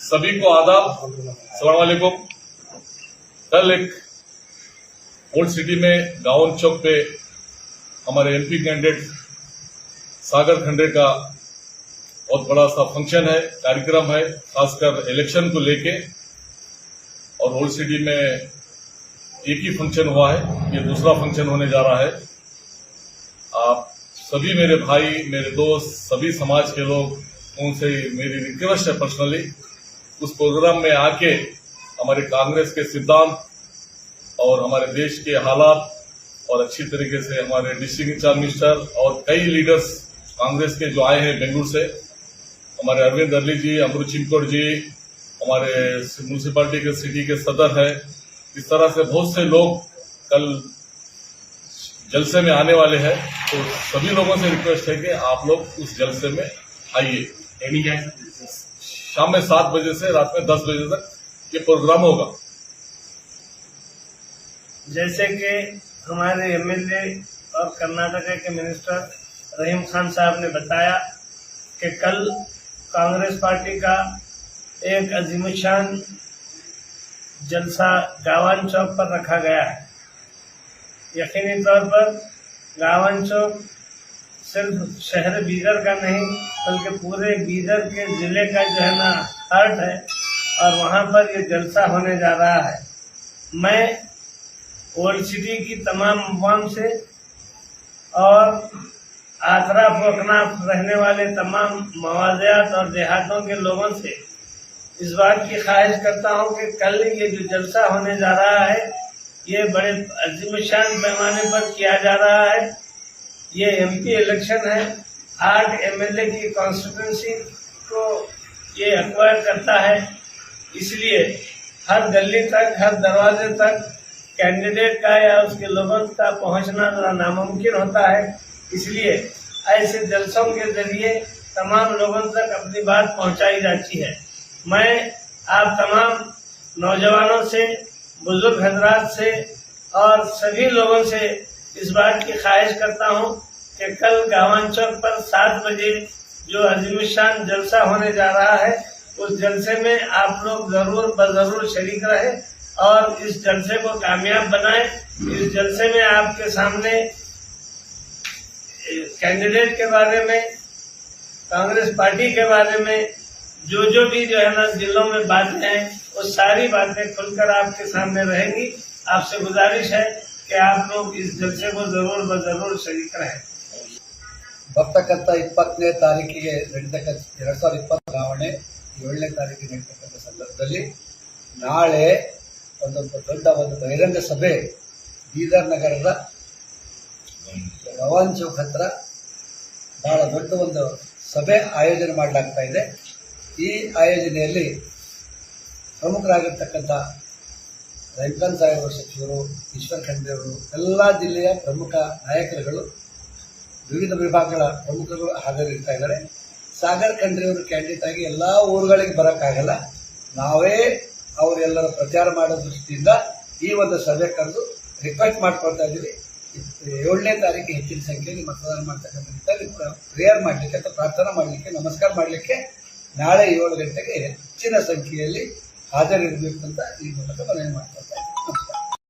सभी को आदाब, अस्सलाम वालेकुम। कल एक ओल्ड सिटी में गावन चौक पे हमारे एमपी कैंडिडेट सागर खंडे का बहुत बड़ा सा फंक्शन है, कार्यक्रम है, खासकर इलेक्शन को लेके। और ओल्ड सिटी में एक ही फंक्शन हुआ है, ये दूसरा फंक्शन होने जा रहा है। आप सभी मेरे भाई, मेरे दोस्त, सभी समाज के लोग, उनसे मेरी रिक्वेस्ट है पर्सनली, उस प्रोग्राम में आके हमारे कांग्रेस के सिद्धांत और हमारे देश के हालात और अच्छी तरीके से हमारे डिस्ट्रिक्ट इंचार्ज मिनिस्टर और कई लीडर्स कांग्रेस के जो आए हैं बेंगलुरु से, हमारे अरविंद अर्ली जी, अमृत चिमकोट जी, हमारे म्यूनिसिपालिटी के सिटी के सदर है, इस तरह से बहुत से लोग कल जलसे में आने वाले हैं। तो सभी लोगों से रिक्वेस्ट है कि आप लोग उस जलसे में आइए। शाम में 7 बजे से रात में 10 बजे तक ये प्रोग्राम होगा। जैसे कि हमारे एमएलए और कर्नाटक के मिनिस्टर रहीम खान साहब ने बताया कि कल कांग्रेस पार्टी का एक अजीमुशान जलसा गावन चौक पर रखा गया है। यकीनी तौर पर गावन चौक सिर्फ शहर बीदर का नहीं बल्कि पूरे बीदर के जिले का जो है ना हार्ट है, और वहाँ पर ये जलसा होने जा रहा है। मैं ओल्ड सिटी की तमाम अवाम से और आतराफ वकनाफ रहने वाले तमाम मवाजियात और देहातों के लोगों से इस बात की ख्वाहिश करता हूँ कि कल ये जो जलसा होने जा रहा है ये बड़े अजीमशान पैमाने पर किया जा रहा है। ये एमपी इलेक्शन है, 8 एमएलए की कॉन्स्टिट्यूंसी को ये एक्वायर करता है, इसलिए हर गली तक, हर दरवाजे तक कैंडिडेट का या उसके लोगों का पहुंचना नामुमकिन होता है। इसलिए ऐसे जलसों के जरिए तमाम लोगों तक अपनी बात पहुंचाई जाती है। मैं आप तमाम नौजवानों से, बुजुर्ग हजरात से और सभी लोगों से इस बात की ख्वाहिश करता हूं कि कल गावन चौक पर 7 बजे जो अजीमुशान जलसा होने जा रहा है, उस जलसे में आप लोग जरूर बजरूर शरीक रहे और इस जलसे को कामयाब बनाएं। इस जलसे में आपके सामने कैंडिडेट के बारे में, कांग्रेस पार्टी के बारे में जो भी जो है ना दिलों में बातें हैं, वो सारी बातें खुलकर आपके सामने रहेंगी। आपसे गुजारिश है कि आप लोग इस जलसे को जरूर शरीक रहें। ಬರ್ತಕ್ಕಂಥ 20ನೇ ತಾರೀಕಿಗೆ ನಡೀತಕ್ಕಂಥ 2020 ಚುನಾವಣೆ 7ನೇ ತಾರೀಕಿಗೆ ನಡೀತಕ್ಕಂಥ ಸಂದರ್ಭದಲ್ಲಿ ನಾಳೆ ಒಂದು ದೊಡ್ಡ ಬಹಿರಂಗ ಸಭೆ ಬೀದರ್ ನಗರದ ಗವಾನ್ ಚೌಕ್ ಹತ್ರ ಬಹಳ ದೊಡ್ಡ ಒಂದು ಸಭೆ ಆಯೋಜನೆ ಮಾಡಲಾಗ್ತಾ ಇದೆ। ಈ ಆಯೋಜನೆಯಲ್ಲಿ ಪ್ರಮುಖರಾಗಿರ್ತಕ್ಕಂಥ ರೈಮಖಾನ್ ಸಾಹೇಬರು, ಸಚಿವರು, ಈಶ್ವರ್ ಖಂಡ್ರೆ ಅವರು, ಎಲ್ಲ ಜಿಲ್ಲೆಯ ಪ್ರಮುಖ ನಾಯಕರುಗಳು, ವಿವಿಧ ವಿಭಾಗಗಳ ಪ್ರಮುಖರು ಹಾಜರಿರ್ತಾ ಇದ್ದಾರೆ। ಸಾಗರ್ ಖಂಡ್ರೆ ಅವರು ಕ್ಯಾಂಡಿಡೇಟ್ ಆಗಿ ಎಲ್ಲ ಊರುಗಳಿಗೆ ಬರೋಕ್ಕಾಗಲ್ಲ, ನಾವೇ ಅವರೆಲ್ಲರ ಪ್ರಚಾರ ಮಾಡೋ ದೃಷ್ಟಿಯಿಂದ ಈ ಒಂದು ಸಭೆ ಕರೆದು ರಿಕ್ವೆಸ್ಟ್ ಮಾಡ್ಕೊಳ್ತಾ ಇದ್ದೀವಿ। 7ನೇ ತಾರೀಕು ಹೆಚ್ಚಿನ ಸಂಖ್ಯೆಯಲ್ಲಿ ಮತದಾನ ಮಾಡ್ತಕ್ಕಂಥ ಪ್ರೇಯರ್ ಮಾಡಲಿಕ್ಕೆ ಅಥವಾ ಪ್ರಾರ್ಥನಾ ಮಾಡಲಿಕ್ಕೆ, ನಮಸ್ಕಾರ ಮಾಡಲಿಕ್ಕೆ ನಾಳೆ 7 ಗಂಟೆಗೆ ಹೆಚ್ಚಿನ ಸಂಖ್ಯೆಯಲ್ಲಿ ಹಾಜರಿರಬೇಕು ಅಂತ ಈ ಮೂಲಕ ಮನವಿ ಮಾಡ್ಕೊಳ್ತಾ ಇದ್ದೀವಿ।